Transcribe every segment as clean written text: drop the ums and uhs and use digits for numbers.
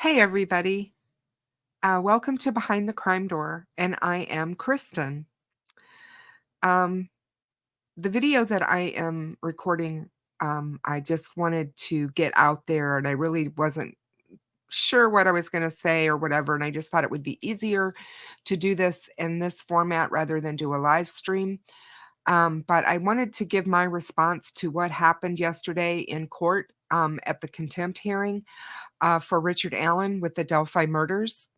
Hey, everybody. Welcome to Behind the Crime Door, and I am Kristin. Um, the video that I am recording, I just wanted to get out there, and I really wasn't sure what I was going to say or whatever, and I just thought it would be easier to do this in this format rather than do a live stream. But I wanted to give my response to what happened yesterday in court at the contempt hearing for Richard Allen with the Delphi murders.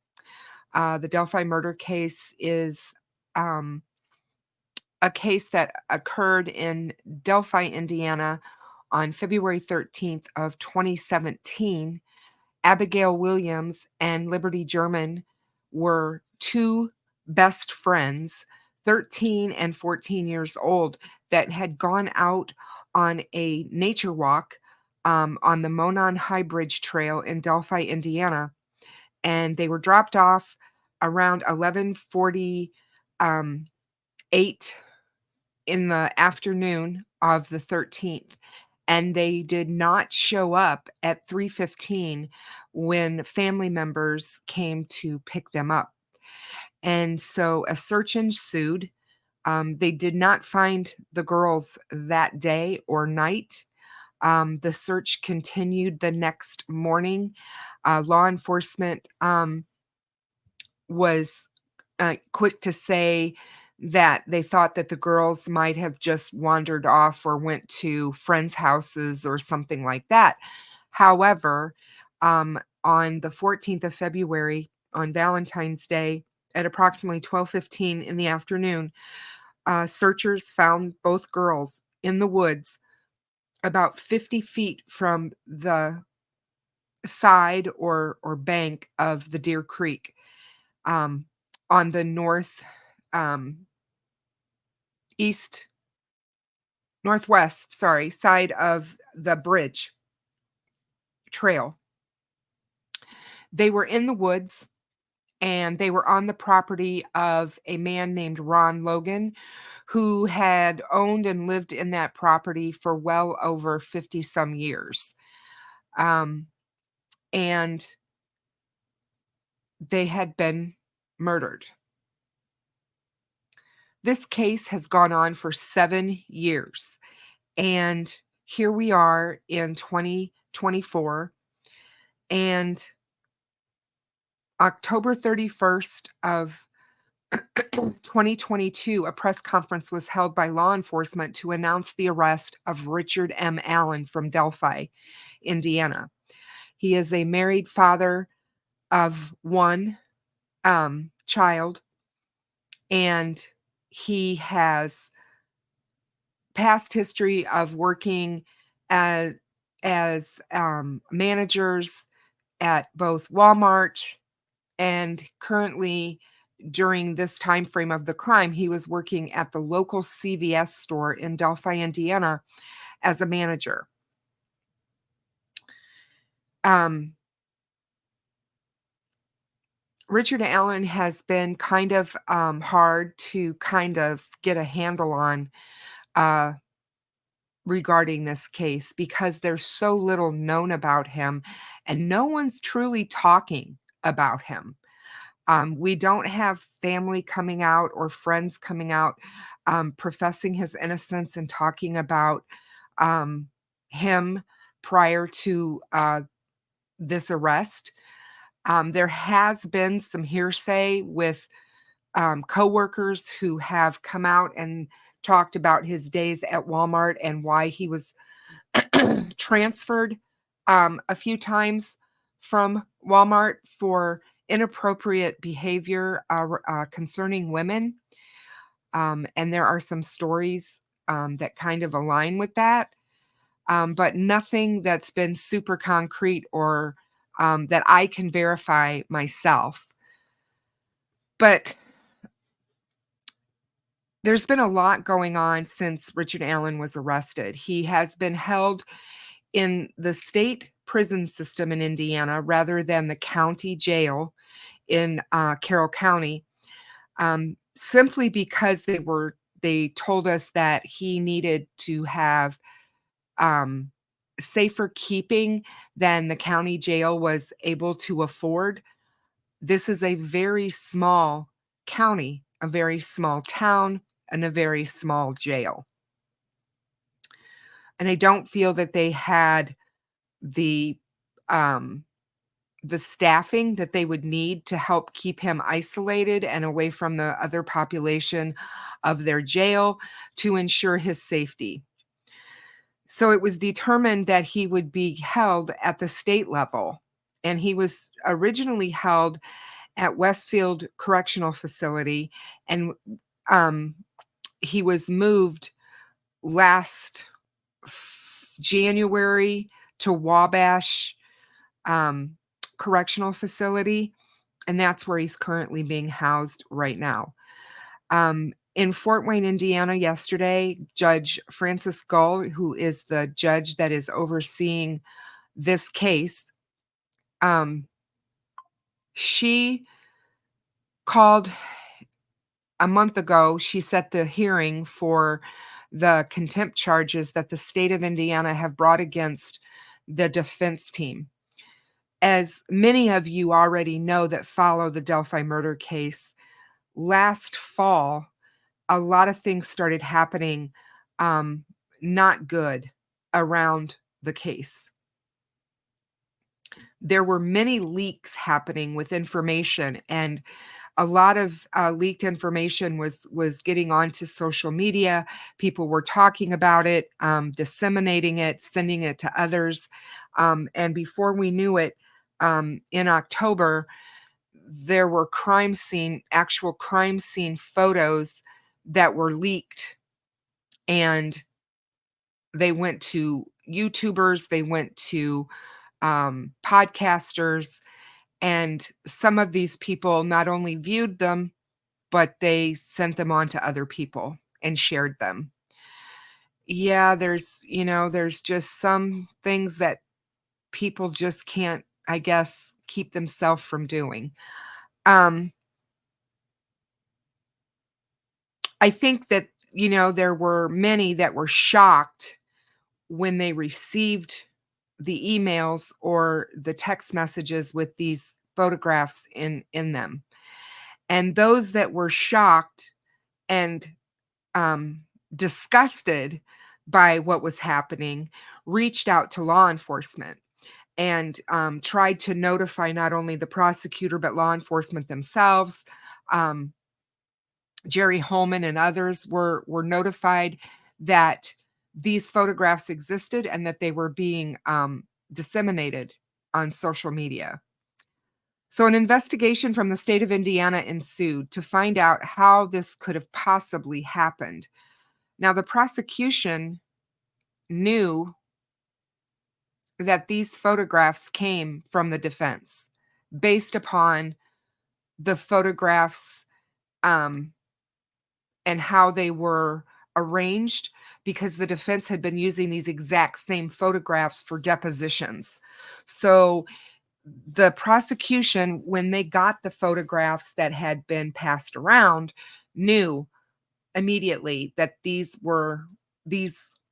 The Delphi murder case is um, a case that occurred in Delphi, Indiana, on February 13th of 2017. Abigail Williams and Liberty German were two best friends, 13 and 14 years old, that had gone out on a nature walk on the Monon High Bridge Trail in Delphi, Indiana, and they were dropped off around 11:48 in the afternoon of the 13th, and they did not show up at 3:15 when family members came to pick them up. And so a search ensued. They did not find the girls that day or night. The search continued the next morning. Law enforcement was quick to say that they thought that the girls might have just wandered off or went to friends' houses or something like that. However, on the 14th of February, on Valentine's Day, at approximately 12:15 in the afternoon, searchers found both girls in the woods about 50 feet from the side or bank of the Deer Creek, um, on the um, east northwest, sorry, side of the bridge trail. They were in the woods, and they were on the property of a man named Ron Logan, who had owned and lived in that property for well over 50 some years. Um, and they had been murdered. This case has gone on for 7 years. And here we are in 2024, and October 31st of 2022, a press conference was held by law enforcement to announce the arrest of Richard M. Allen from Delphi, Indiana. He is a married father of one child, and he has past history of working as managers at both Walmart, and currently, during this time frame of the crime, he was working at the local CVS store in Delphi, Indiana, as a manager. Richard Allen has been kind of hard to kind of get a handle on uh, regarding this case, because there's so little known about him and no one's truly talking about him. We don't have family coming out or friends coming out professing his innocence and talking about um, him prior to this arrest. There has been some hearsay with coworkers who have come out and talked about his days at Walmart and why he was transferred a few times from Walmart for inappropriate behavior concerning women. And there are some stories that kind of align with that, but nothing that's been super concrete or that I can verify myself. But there's been a lot going on since Richard Allen was arrested. He has been held in the state prison system in Indiana rather than the county jail in Carroll County, simply because they told us that he needed to have safer keeping than the county jail was able to afford. This is a very small county, a very small town, and a very small jail. And I don't feel that they had the um, the staffing that they would need to help keep him isolated and away from the other population of their jail to ensure his safety. So it was determined that he would be held at the state level, and he was originally held at Westfield Correctional Facility, and um, he was moved last January to Wabash Correctional Facility, and that's where he's currently being housed right now. In Fort Wayne, Indiana, yesterday, Judge Frances Gull, who is the judge that is overseeing this case, um, she called a month ago. She set the hearing for the contempt charges that the state of Indiana have brought against the defense team. As many of you already know that follow the Delphi murder case, last fall, a lot of things started happening um, not good around the case. There were many leaks happening with information, and a lot of leaked information was getting onto social media. People were talking about it, disseminating it, sending it to others, and before we knew it, in October, there were actual crime scene photos that were leaked, and they went to YouTubers, they went to podcasters, and some of these people not only viewed them, but they sent them on to other people and shared them. Yeah, there's just some things that people just can't, I guess, keep themselves from doing. Um, I think that, there were many that were shocked when they received the emails or the text messages with these photographs in them. And those that were shocked and um, disgusted by what was happening reached out to law enforcement and tried to notify not only the prosecutor but law enforcement themselves. Um, Jerry Holman and others were notified that these photographs existed and that they were being disseminated on social media. So an investigation from the state of Indiana ensued to find out how this could have possibly happened. Now, the prosecution knew that these photographs came from the defense based upon the photographs um, and how they were arranged, because the defense had been using these exact same photographs for depositions. So the prosecution, when they got the photographs that had been passed around, knew immediately that these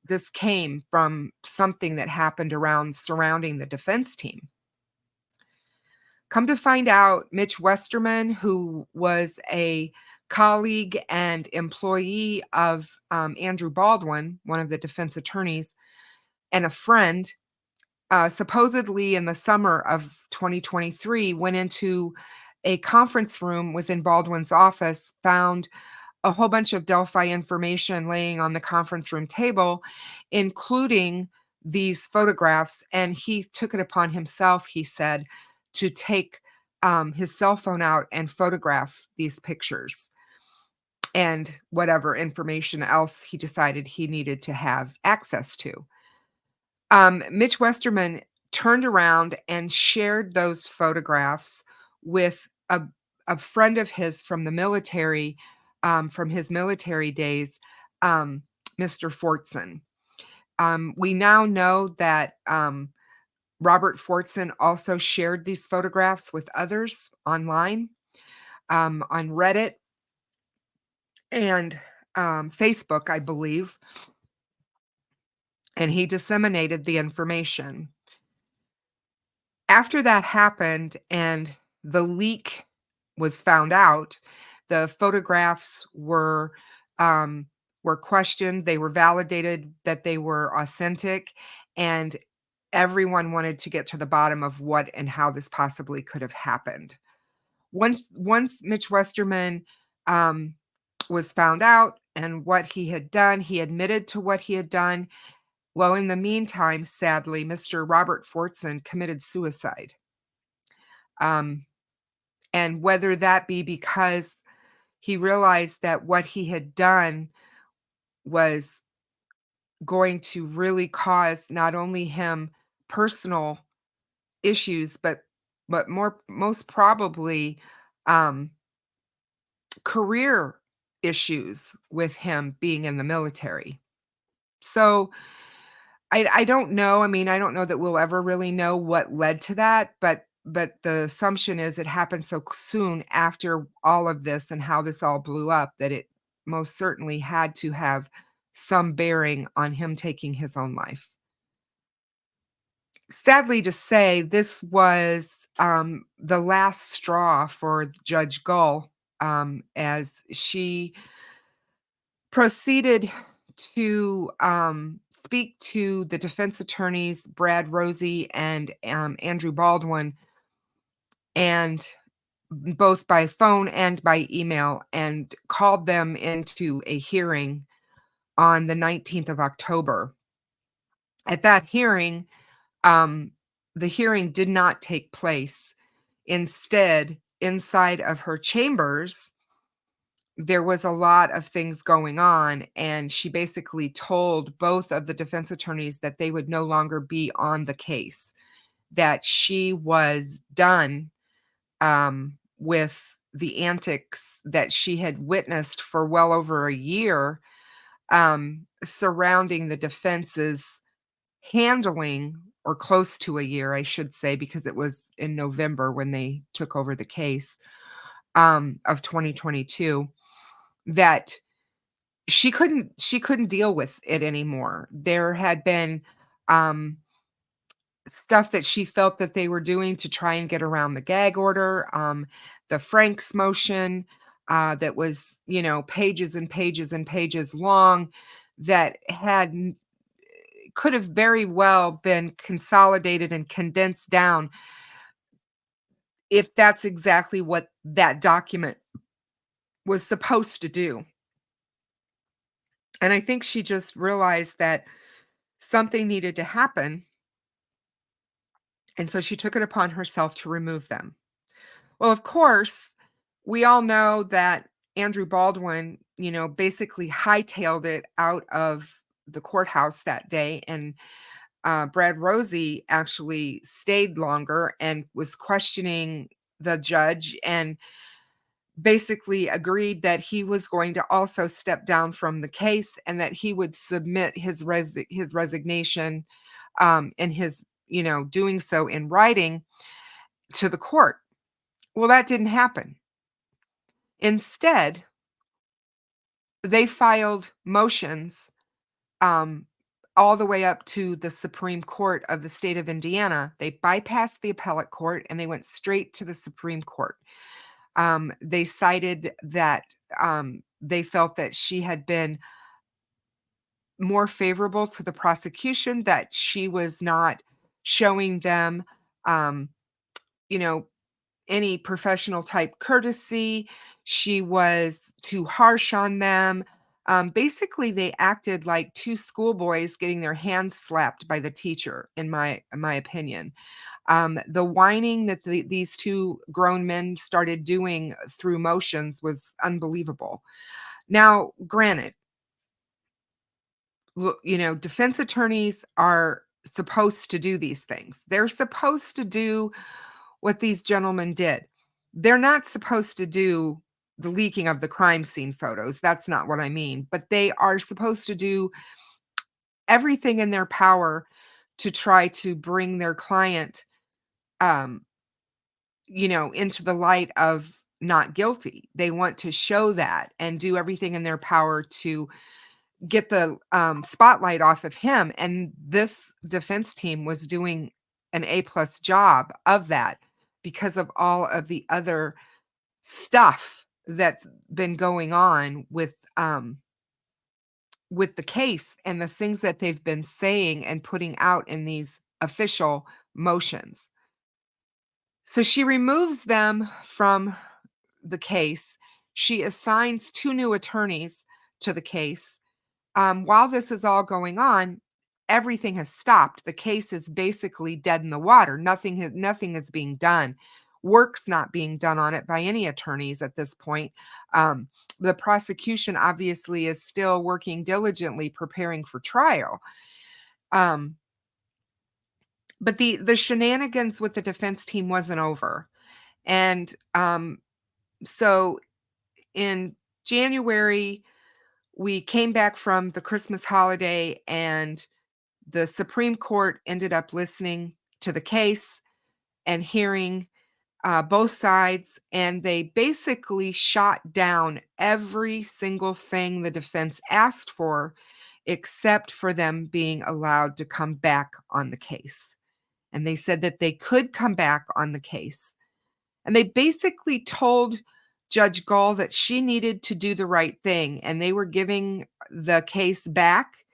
this came from something that happened around surrounding the defense team. Come to find out, Mitch Westerman, who was a colleague and employee of Andrew Baldwin, one of the defense attorneys, and a friend, supposedly in the summer of 2023, went into a conference room within Baldwin's office, found a whole bunch of Delphi information laying on the conference room table, including these photographs. And he took it upon himself, he said, to take his cell phone out and photograph these pictures and whatever information else he decided he needed to have access to. Mitch Westerman turned around and shared those photographs with a friend of his from the military, from his military days, Mr. Fortson. We now know that Robert Fortson also shared these photographs with others online, on Reddit and Facebook, I believe. and he disseminated the information. After that happened and the leak was found out, the photographs um, were questioned, they were validated that they were authentic, and everyone wanted to get to the bottom of what and how this possibly could have happened. Once Mitch Westerman, um, was found out and what he had done, he admitted to what he had done. Well, in the meantime, sadly, Mr. Robert Fortson committed suicide. Um, and whether that be because he realized that what he had done was going to really cause not only him personal issues, but most probably um, career issues with him being in the military. So I don't know. I mean, I don't know that we'll ever really know what led to that, but the assumption is it happened so soon after all of this and how this all blew up that it most certainly had to have some bearing on him taking his own life. Sadly to say, this was the last straw for Judge Gull, as she proceeded to speak to the defense attorneys, Brad Rosie and Andrew Baldwin, and both by phone and by email, and called them into a hearing on the 19th of October. At that hearing, um, the hearing did not take place. Instead, inside of her chambers, there was a lot of things going on, and she basically told both of the defense attorneys that they would no longer be on the case, that she was done with the antics that she had witnessed for well over a year surrounding the defense's handling, or close to a year, I should say, because it was in November when they took over the case of 2022, that she couldn't deal with it anymore. There had been um, stuff that she felt that they were doing to try and get around the gag order, the Franks motion that was, pages and pages and pages long, that could have very well been consolidated and condensed down if that's exactly what that document was supposed to do. And I think she just realized that something needed to happen, and so she took it upon herself to remove them. Well, of course, we all know that Andrew Baldwin, basically hightailed it out of the courthouse that day, and Brad Rosie actually stayed longer and was questioning the judge, and basically agreed that he was going to also step down from the case and that he would submit his resignation, and his, doing so in writing to the court. Well, that didn't happen. Instead, they filed motions um, all the way up to the Supreme Court of the state of Indiana. They bypassed the appellate court and they went straight to the Supreme Court. They cited that they felt that she had been more favorable to the prosecution, that she was not showing them, um, you know, any professional type courtesy. She was too harsh on them. Basically, they acted like two schoolboys getting their hands slapped by the teacher, in my opinion. The whining that these two grown men started doing through motions was unbelievable. Now, granted, defense attorneys are supposed to do these things. They're supposed to do what these gentlemen did. They're not supposed to do the leaking of the crime scene photos. That's not what I mean. But they are supposed to do everything in their power to try to bring their client, um, into the light of not guilty. They want to show that and do everything in their power to get the spotlight off of him. And this defense team was doing an A-plus job of that because of all of the other stuff that's been going on with the case and the things that they've been saying and putting out in these official motions. So she removes them from the case. She assigns 2 new attorneys to the case. While this is all going on, everything has stopped. The case is basically dead in the water. Nothing is being done. Work's not being done on it by any attorneys at this point. Um, the prosecution obviously is still working diligently preparing for trial. Um, but the shenanigans with the defense team wasn't over. And so in January, we came back from the Christmas holiday, and the Supreme Court ended up listening to the case and hearing both sides, and they basically shot down every single thing the defense asked for, except for them being allowed to come back on the case. And they said that they could come back on the case. And they basically told Judge Gall that she needed to do the right thing, and they were giving the case back,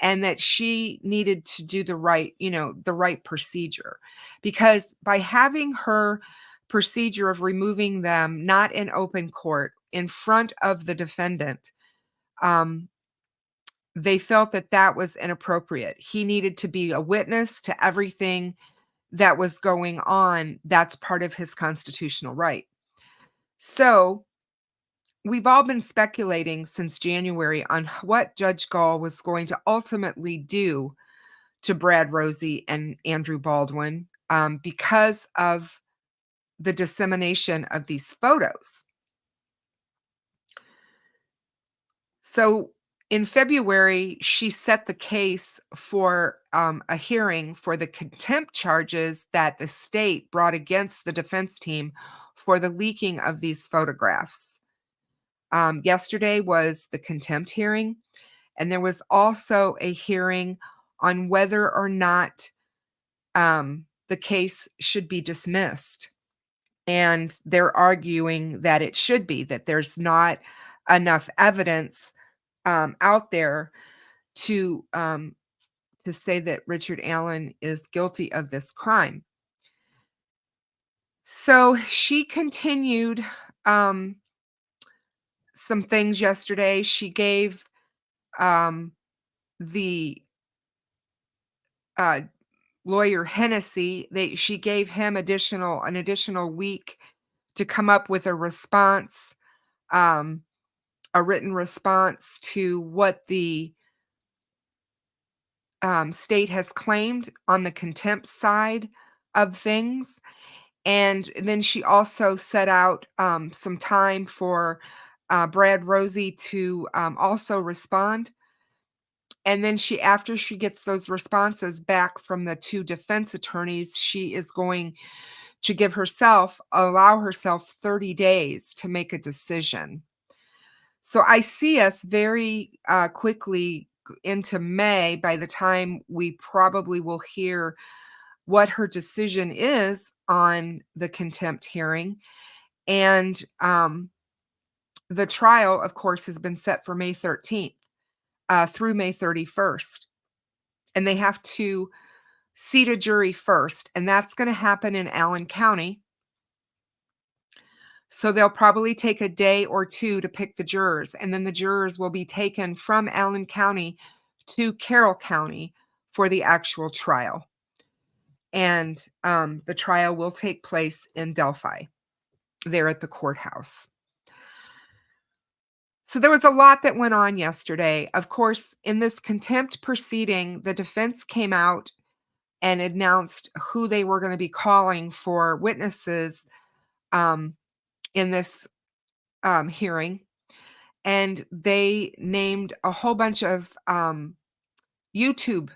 and that she needed to do the right procedure. Because by having her procedure of removing them not in open court in front of the defendant, um, they felt that that was inappropriate. He needed to be a witness to everything that was going on. That's part of his constitutional right. So we've all been speculating since January on what Judge Gall was going to ultimately do to Brad Rosie and Andrew Baldwin because of the dissemination of these photos. So in February, she set the case for a hearing for the contempt charges that the state brought against the defense team for the leaking of these photographs. Yesterday was the contempt hearing, and there was also a hearing on whether or not the case should be dismissed. And they're arguing that it should be, that there's not enough evidence out there to say that Richard Allen is guilty of this crime. So she continued some things yesterday. She gave the uh, lawyer Hennessy, she gave him an additional week to come up with a response, um, a written response to what the state has claimed on the contempt side of things. And then she also set out some time for Brad Rosie to also respond. And then after she gets those responses back from the 2 defense attorneys, she is going to allow herself 30 days to make a decision. So I see us very quickly into May by the time we probably will hear what her decision is on the contempt hearing. And the trial, of course, has been set for May 13th through May 31st. And they have to seat a jury first, and that's going to happen in Allen County. So they'll probably take a day or 2 to pick the jurors, and then the jurors will be taken from Allen County to Carroll County for the actual trial. And the trial will take place in Delphi, there at the courthouse. So there was a lot that went on yesterday. Of course, in this contempt proceeding, the defense came out and announced who they were going to be calling for witnesses in this hearing. And they named a whole bunch of YouTube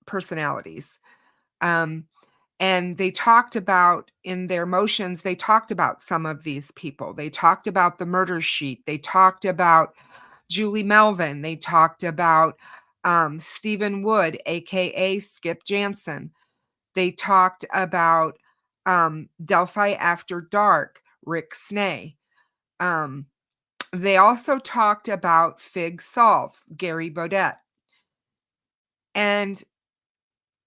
personalities. And they talked about, in their motions, they talked about some of these people. They talked about the murder sheet. They talked about Julie Melvin. They talked about Stephen Wood, aka Skip Jansen. They talked about Delphi After Dark, Rick Snay. They also talked about Fig Solves, Gary Baudet. And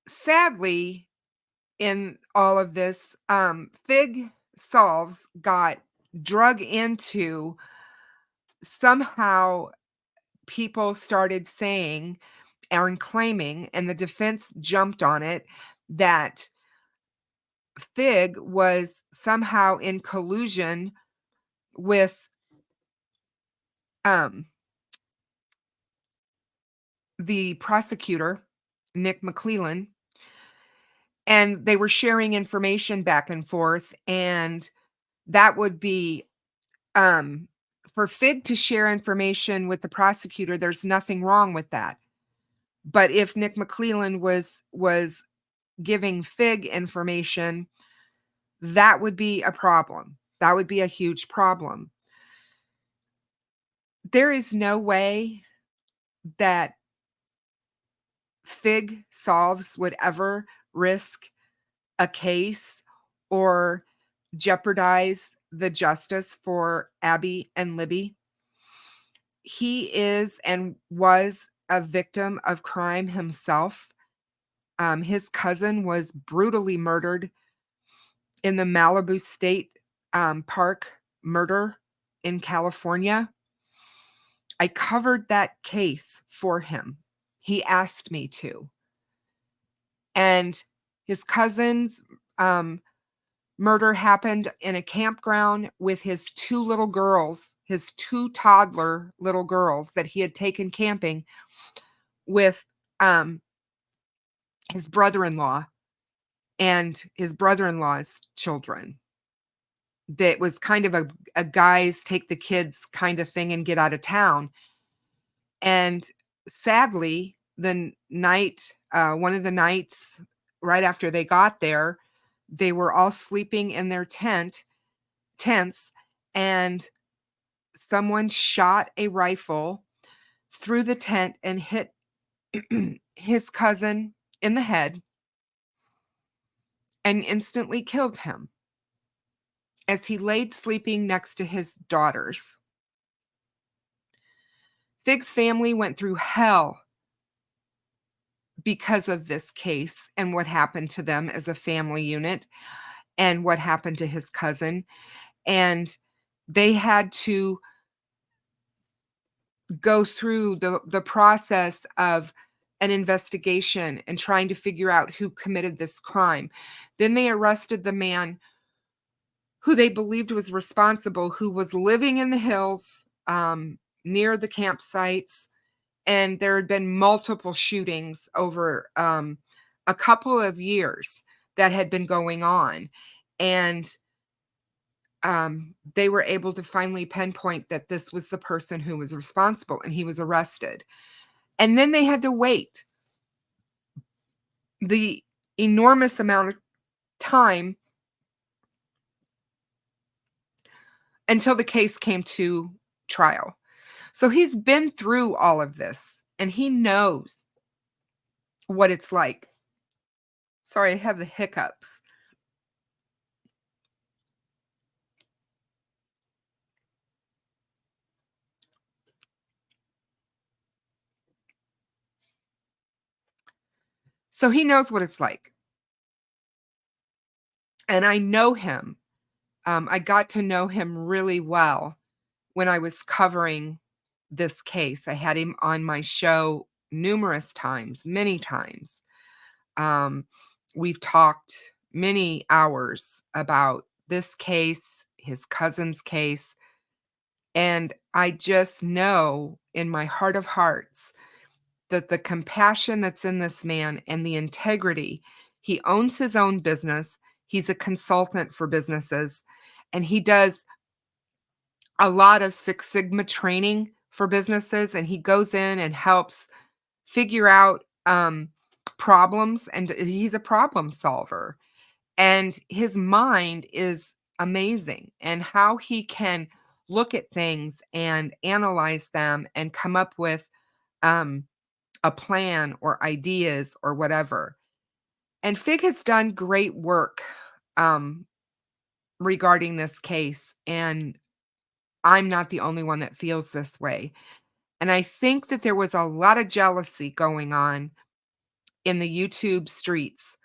sadly, in all of this, Fig Solves got drug into, somehow people started saying and claiming, and the defense jumped on it, that Fig was somehow in collusion with um, the prosecutor, Nick McClellan, and they were sharing information back and forth. And that would be, for Fig to share information with the prosecutor, there's nothing wrong with that. But if Nick McClellan was giving Fig information, that would be a problem. That would be a huge problem. There is no way that Fig Solves would ever risk a case or jeopardize the justice for Abby and Libby. He is and was a victim of crime himself. His cousin was brutally murdered in the Malibu State Park murder in California. I covered that case for him. He asked me to. And his cousin's murder happened in a campground with his two little girls, his two toddler little girls that he had taken camping with his brother-in-law and his brother-in-law's children. That was kind of a guys take the kids kind of thing and get out of town. And sadly, one of the nights right after they got there, they were all sleeping in their tents, and someone shot a rifle through the tent and hit his cousin in the head and instantly killed him as he laid sleeping next to his daughters. Fig's family went through hell because of this case and what happened to them as a family unit and what happened to his cousin. And they had to go through the process of an investigation and trying to figure out who committed this crime. Then they arrested the man who they believed was responsible, who was living in the hills near the campsites. And there had been multiple shootings over a couple of years that had been going on. And they were able to finally pinpoint that this was the person who was responsible, and he was arrested. And then they had to wait the enormous amount of time until the case came to trial. So he's been through all of this, and he knows what it's like. Sorry, I have the hiccups. So he knows what it's like. And I know him. I got to know him really well when I was covering this case. I had him on my show numerous times, many times. We've talked many hours about this case, his cousin's case, and I just know in my heart of hearts that the compassion that's in this man and the integrity, he owns his own business. He's a consultant for businesses, and he does a lot of Six Sigma training for businesses, and he goes in and helps figure out problems, and he's a problem solver. And his mind is amazing, and how he can look at things and analyze them and come up with um, a plan or ideas or whatever. And Fig has done great work um, regarding this case, and I'm not the only one that feels this way. And I think that there was a lot of jealousy going on in the YouTube streets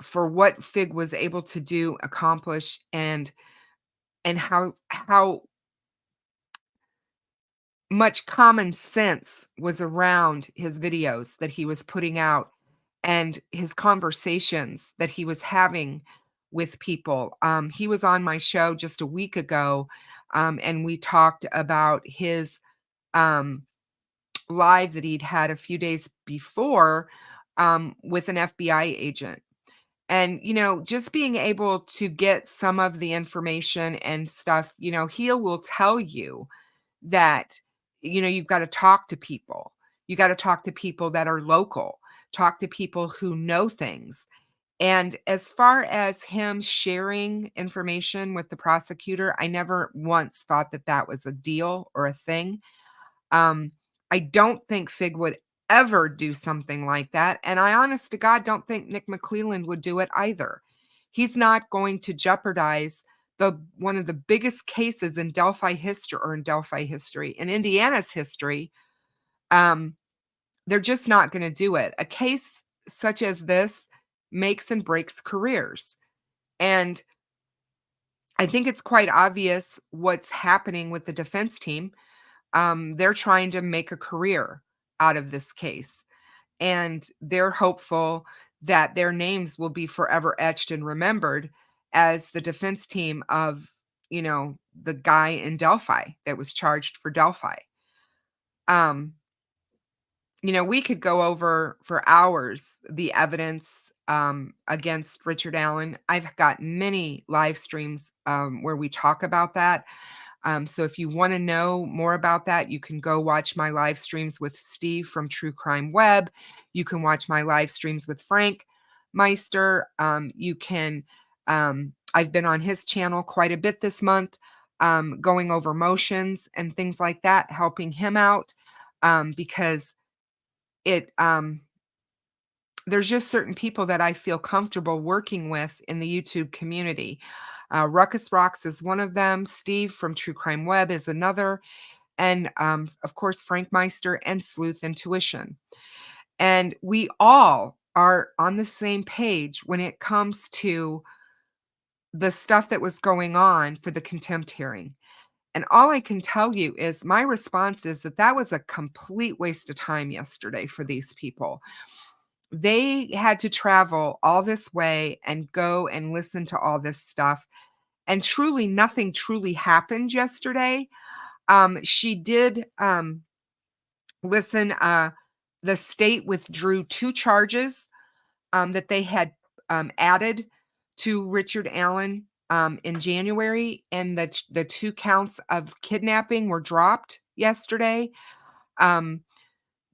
for what Fig was able to do, accomplish, and how much common sense was around his videos that he was putting out and his conversations that he was having with people. He was on my show just a week ago, and we talked about his um, live that he'd had a few days before with an FBI agent. And, just being able to get some of the information and stuff, he will tell you that, you've got to talk to people. You got to talk to people that are local, talk to people who know things. And as far as him sharing information with the prosecutor, I never once thought that that was a deal or a thing. Um, I don't think Fig would ever do something like that, and I honest to God don't think Nick McClelland would do it either. He's not going to jeopardize the one of the biggest cases in Delphi history, in Indiana's history. Um, they're just not gonna do it. A case such as this makes and breaks careers, and I think it's quite obvious what's happening with the defense team. They're trying to make a career out of this case, and they're hopeful that their names will be forever etched and remembered as the defense team of, the guy in Delphi that was charged for Delphi. Um, we could go over for hours the evidence against Richard Allen. I've got many live streams where we talk about that. So if you want to know more about that, you can go watch my live streams with Steve from True Crime Web. You can watch my live streams with Frank Meister. I've been on his channel quite a bit this month, going over motions and things like that, helping him out because there's just certain people that I feel comfortable working with in the YouTube community. Ruckus Rocks is one of them. Steve from True Crime Web is another. And of course, Frank Meister and Sleuth Intuition. And we all are on the same page when it comes to the stuff that was going on for the contempt hearing. And all I can tell you is my response is that that was a complete waste of time yesterday for these people. They had to travel all this way and go and listen to all this stuff. And truly, nothing truly happened yesterday. She did listen. The state withdrew 2 charges that they had added to Richard Allen in January, and the 2 counts of kidnapping were dropped yesterday. Um,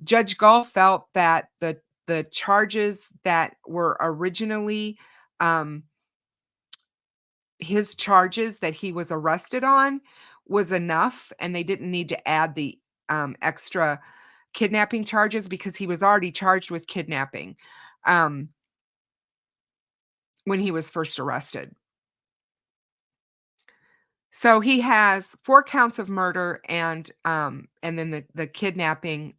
Judge Gull felt that the charges that were originally um, his charges that he was arrested on was enough, and they didn't need to add the extra kidnapping charges because he was already charged with kidnapping um, when he was first arrested. So he has 4 counts of murder and then the kidnapping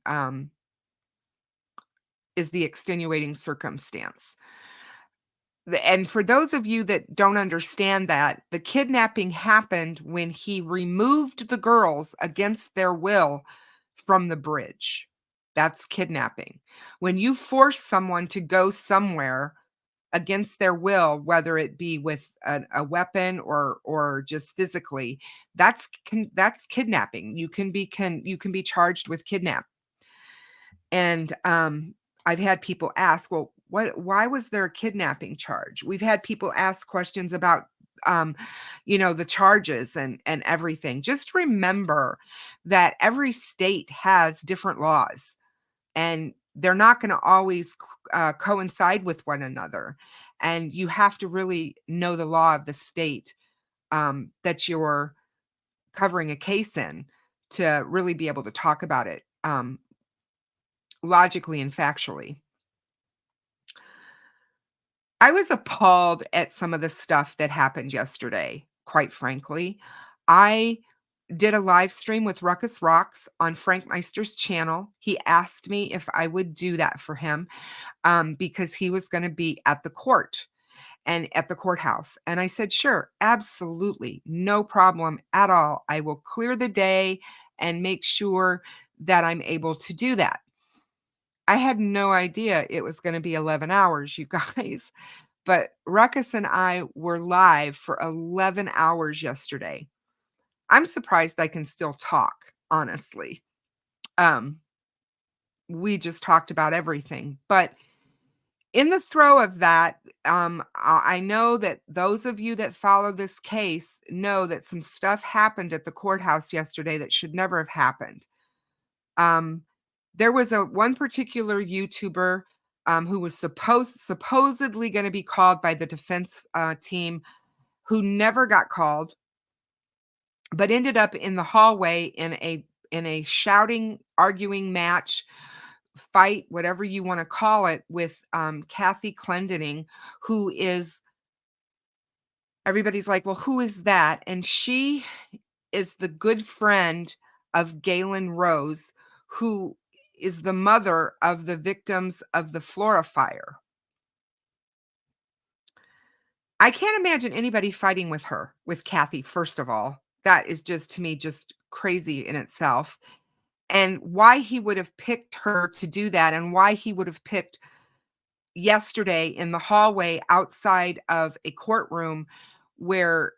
is the extenuating circumstance. And for those of you that don't understand that, the kidnapping happened when he removed the girls against their will from the bridge. That's kidnapping. When you force someone to go somewhere against their will, whether it be with a weapon or just physically, that's kidnapping. You can be charged with kidnap. And I've had people ask, well, why was there a kidnapping charge? We've had people ask questions about the charges and everything. Just remember that every state has different laws, and they're not going to always coincide with one another. And you have to really know the law of the state that you're covering a case in to really be able to talk about it logically and factually. I was appalled at some of the stuff that happened yesterday, quite frankly. I did a live stream with Ruckus Rocks on Frank Meister's channel. He asked me if I would do that for him because he was going to be at the court and at the courthouse. And I said, sure, absolutely, no problem at all. I will clear the day and make sure that I'm able to do that. I had no idea it was going to be 11 hours, you guys. But Ruckus and I were live for 11 hours yesterday. I'm surprised I can still talk, honestly. Um, we just talked about everything. But in the throw of that, I know that those of you that follow this case know that some stuff happened at the courthouse yesterday that should never have happened. There was one particular YouTuber who was supposedly going to be called by the defense team, who never got called, but ended up in the hallway in a shouting, arguing match, fight, whatever you want to call it, with Kathy Clendening, who is, everybody's like, well, who is that? And she is the good friend of Galen Rose, who is the mother of the victims of the Flora fire. I can't imagine anybody fighting with her, with Kathy, first of all. That is just, to me, just crazy in itself. And why he would have picked her to do that, and why he would have picked yesterday in the hallway outside of a courtroom where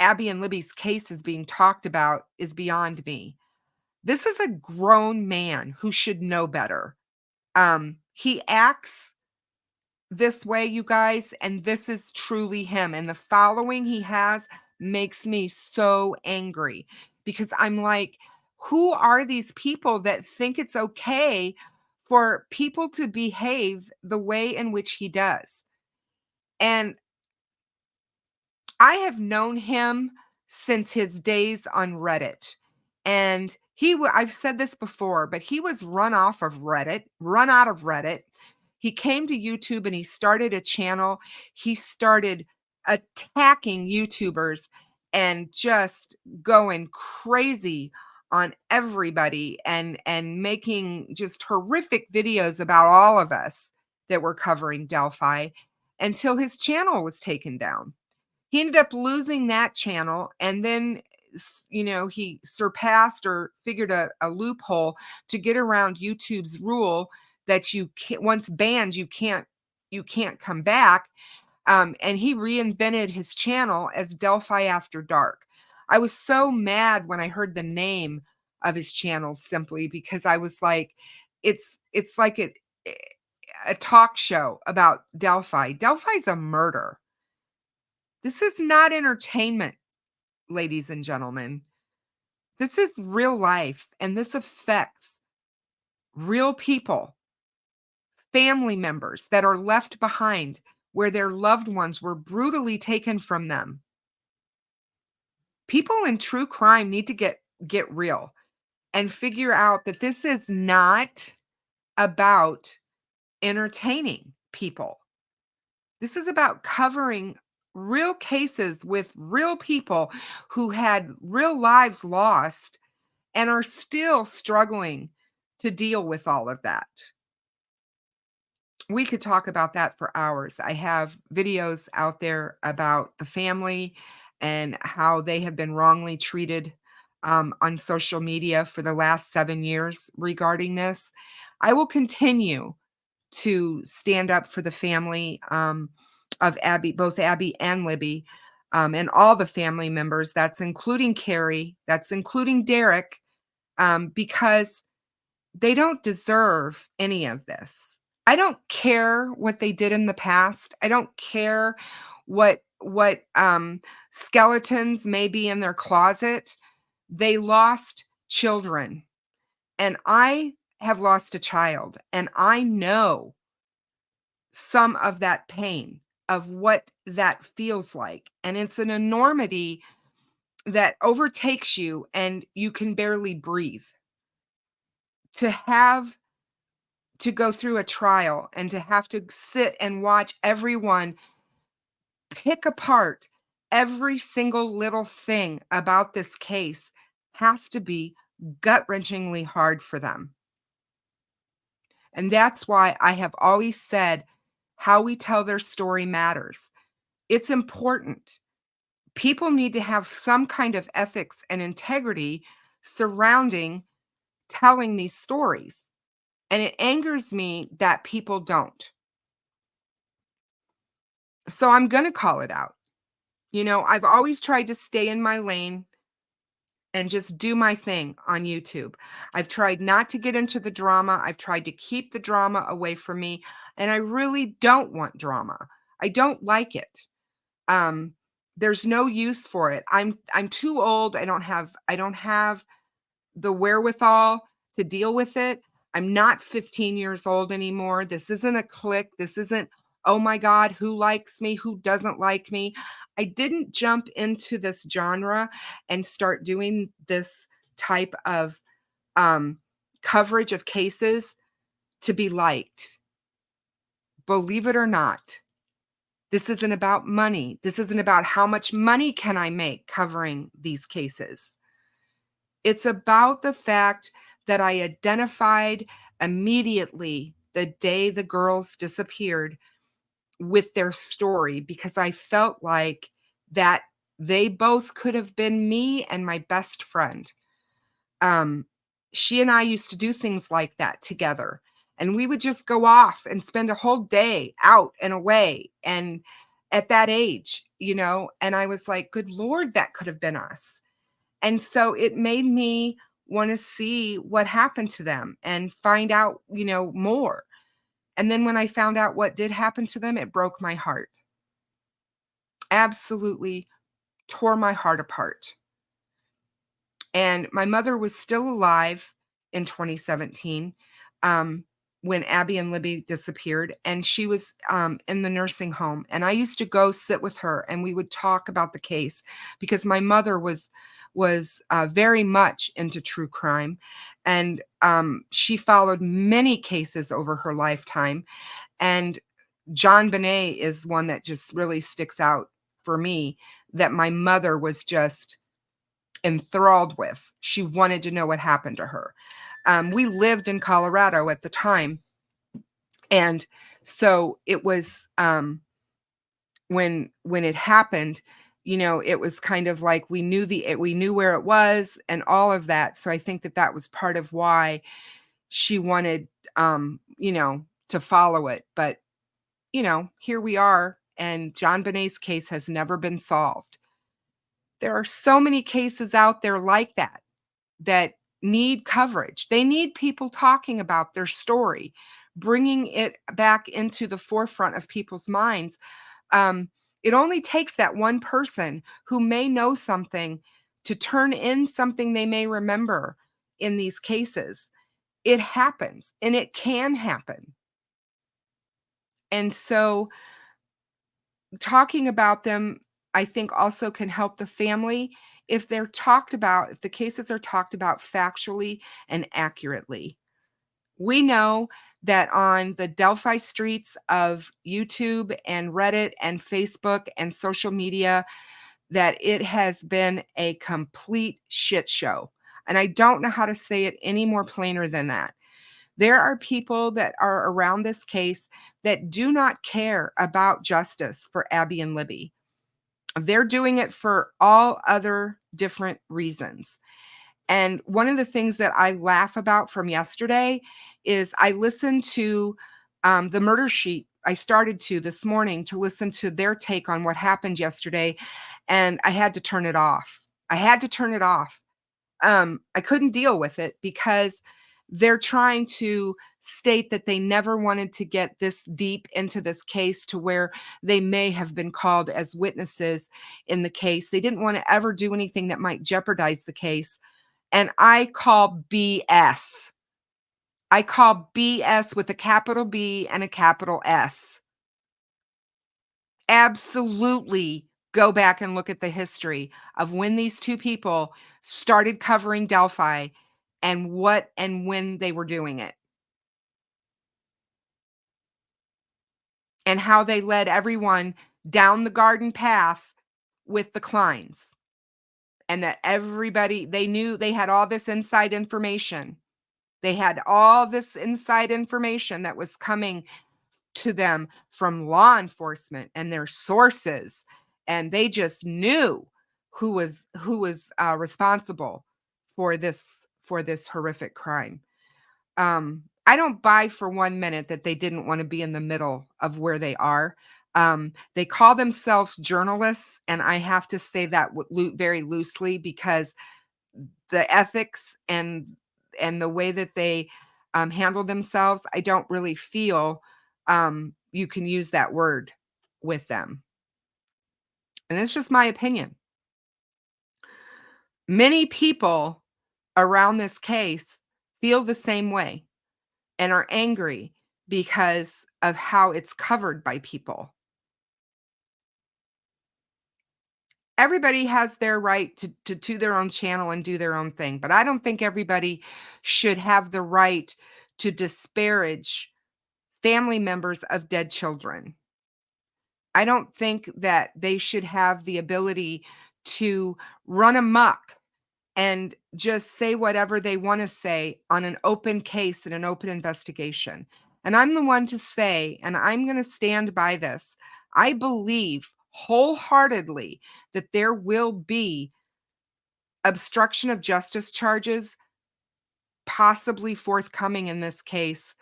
Abby and Libby's case is being talked about, is beyond me. This is a grown man who should know better. He acts this way, you guys, and this is truly him. And the following he has makes me so angry because I'm like, who are these people that think it's okay for people to behave the way in which he does? And I have known him since his days on Reddit. And I've said this before, but he was run out of Reddit. He came to YouTube and he started a channel. He started attacking YouTubers and just going crazy on everybody and making just horrific videos about all of us that were covering Delphi until his channel was taken down. He ended up losing that channel, and then he surpassed or figured a loophole to get around YouTube's rule that you can't, once banned, you can't come back. And he reinvented his channel as Delphi After Dark. I was so mad when I heard the name of his channel, simply because I was like, it's like a talk show about Delphi. Delphi's a murder. This is not entertainment, ladies and gentlemen. This is real life, and this affects real people, family members that are left behind where their loved ones were brutally taken from them. People in true crime need to get real and figure out that this is not about entertaining people. This is about covering real cases with real people who had real lives lost and are still struggling to deal with all of that. We could talk about that for hours. I have videos out there about the family and how they have been wrongly treated on social media for the last 7 years regarding this. I will continue to stand up for the family of Abby, both Abby and Libby, and all the family members. That's including Carrie, that's including Derek, because they don't deserve any of this. I don't care what they did in the past. I don't care what skeletons may be in their closet. They lost children, and I have lost a child, and I know some of that pain of what that feels like. And it's an enormity that overtakes you and you can barely breathe. To have to go through a trial and to have to sit and watch everyone pick apart every single little thing about this case has to be gut-wrenchingly hard for them. And that's why I have always said how we tell their story matters. It's important. People need to have some kind of ethics and integrity surrounding telling these stories. And it angers me that people don't. So I'm going to call it out. I've always tried to stay in my lane and just do my thing on YouTube. I've tried not to get into the drama. I've tried to keep the drama away from me, and I really don't want drama. I don't like it. Um, there's no use for it. I'm too old. I don't have the wherewithal to deal with it. I'm not 15 years old anymore. This isn't a clique. This isn't, oh my God, who likes me? Who doesn't like me? I didn't jump into this genre and start doing this type of coverage of cases to be liked. Believe it or not, this isn't about money. This isn't about how much money can I make covering these cases. It's about the fact that I identified immediately the day the girls disappeared with their story because I felt like that they both could have been me and my best friend. Um, she and I used to do things like that together, and we would just go off and spend a whole day out and away. And at that age, and I was like, good Lord, that could have been us. And so it made me want to see what happened to them and find out, more. And then when I found out what did happen to them, it broke my heart. Absolutely tore my heart apart. And my mother was still alive in 2017 um, when Abby and Libby disappeared, and she was in the nursing home. And I used to go sit with her, and we would talk about the case because my mother was very much into true crime, and she followed many cases over her lifetime. And John Bonet is one that just really sticks out for me. That my mother was just enthralled with. She wanted to know what happened to her. We lived in Colorado at the time. And so it was when it happened, it was kind of like we knew where it was and all of that. So I think that was part of why she wanted to follow it. But here we are, and John Bonet's case has never been solved. There are so many cases out there like that need coverage. They need people talking about their story, bringing it back into the forefront of people's minds. It only takes that one person who may know something to turn in something they may remember in these cases. It happens, and it can happen. And so talking about them, I think, also can help the family if if the cases are talked about factually and accurately. We know that on the Delphi streets of YouTube and Reddit and Facebook and social media, that it has been a complete shit show. And I don't know how to say it any more plainer than that. There are people that are around this case that do not care about justice for Abby and Libby. They're doing it for all other different reasons. And one of the things that I laugh about from yesterday is I listened to the murder sheet. I started to this morning to listen to their take on what happened yesterday, and I had to turn it off. I had to turn it off. I couldn't deal with it because they're trying to state that they never wanted to get this deep into this case to where they may have been called as witnesses in the case. They didn't want to ever do anything that might jeopardize the case. And I call BS. I call BS with a capital B and a capital S. Absolutely Go back and look at the history of when these 2 people started covering Delphi and what and when they were doing it, and how they led everyone down the garden path with the Kleins, and that everybody they knew they had all this inside information. They had all this inside information that was coming to them from law enforcement and their sources, and they just knew who was responsible for this horrific crime. I don't buy for 1 minute that they didn't want to be in the middle of where they are. They call themselves journalists, and I have to say that very loosely, because the ethics and the way that they handle themselves, I don't really feel you can use that word with them. And it's just my opinion. Many people around this case feel the same way and are angry because of how it's covered by people. Everybody has their right to their own channel and do their own thing, but I don't think everybody should have the right to disparage family members of dead children. I don't think that they should have the ability to run amok and just say whatever they want to say on an open case and an open investigation. And I'm the one to say, and I'm going to stand by this, I believe wholeheartedly that there will be obstruction of justice charges possibly forthcoming in this case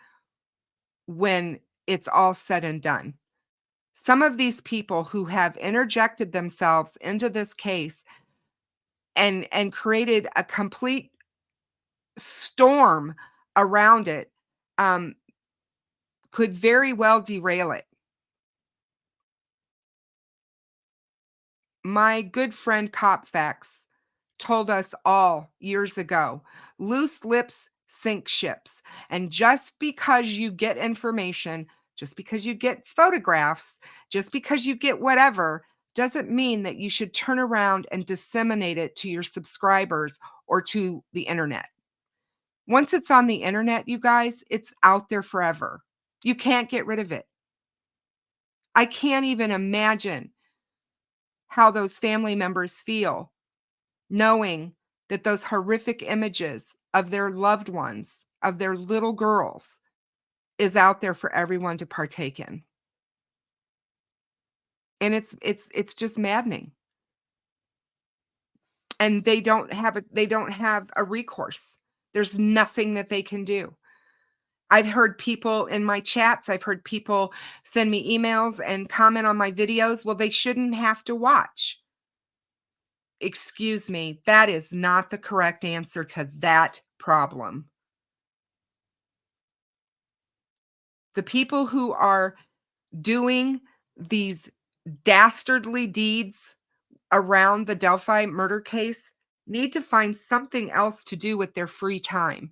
when it's all said and done. Some of these people who have interjected themselves into this case and created a complete storm around it, um, could very well derail it. My good friend Cop Faxx told us all years ago, loose lips sink ships. And just because you get information, just because you get photographs, just because you get whatever, doesn't mean that you should turn around and disseminate it to your subscribers or to the internet. Once it's on the internet, you guys, it's out there forever. You can't get rid of it. I can't even imagine how those family members feel knowing that those horrific images of their loved ones, of their little girls, is out there for everyone to partake in. And it's just maddening. And they don't have a recourse. There's nothing that they can do. I've heard people in my chats, I've heard people send me emails and comment on my videos. Well, they shouldn't have to watch. Excuse me, that is not the correct answer to that problem. The people who are doing these dastardly deeds around the Delphi murder case need to find something else to do with their free time.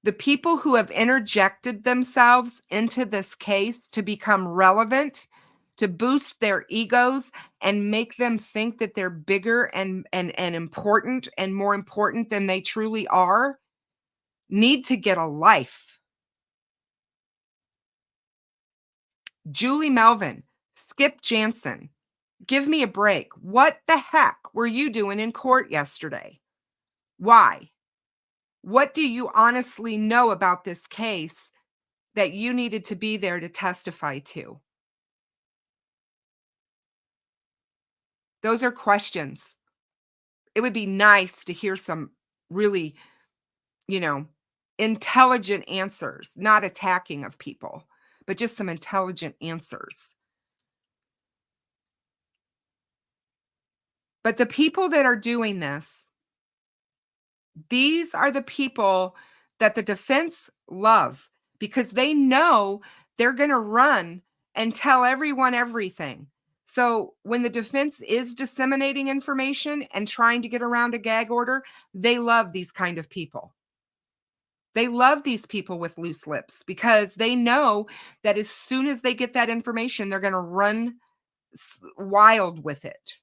The people who have interjected themselves into this case to become relevant, to boost their egos and make them think that they're bigger and important and more important than they truly are, need to get a life. Julie Melvin, Skip Jansen, give me a break. What the heck were you doing in court yesterday? Why? What do you honestly know about this case that you needed to be there to testify to? Those are questions. It would be nice to hear some really, you know, intelligent answers, not attacking of people, but just some intelligent answers. But the people that are doing this, these are the people that the defense love because they know they're going to run and tell everyone everything. So when the defense is disseminating information and trying to get around a gag order, they love these kind of people. They love these people with loose lips because they know that as soon as they get that information, they're going to run wild with it.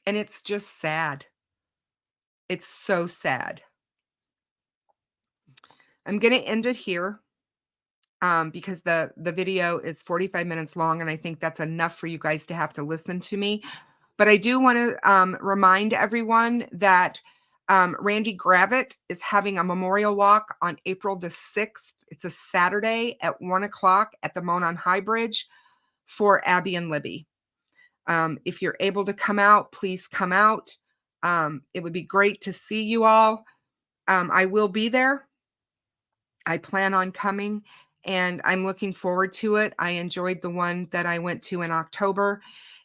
And it's just sad. It's so sad. I'm going to end it here because the video is 45 minutes long, and I think that's enough for you guys to have to listen to me. But I do want to remind everyone that Randy Gravitt is having a memorial walk on April the 6th. It's a Saturday at 1 o'clock at the Monon High Bridge for Abby and Libby. If you're able to come out, please come out. It would be great to see you all. I will be there. I plan on coming, and I'm looking forward to it. I enjoyed the one that I went to in October,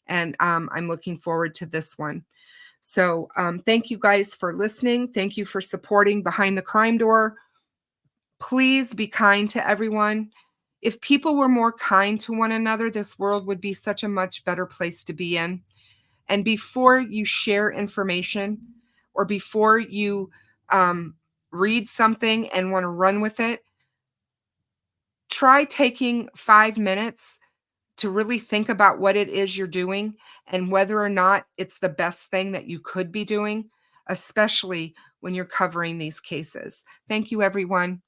and I'm looking forward to this one. So thank you guys for listening. Thank you for supporting Behind the Crime Door. Please be kind to everyone. If people were more kind to one another, this world would be such a much better place to be in. And before you share information, or before you read something and want to run with it, try taking 5 minutes to really think about what it is you're doing and whether or not it's the best thing that you could be doing, especially when you're covering these cases. Thank you, everyone.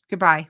Goodbye.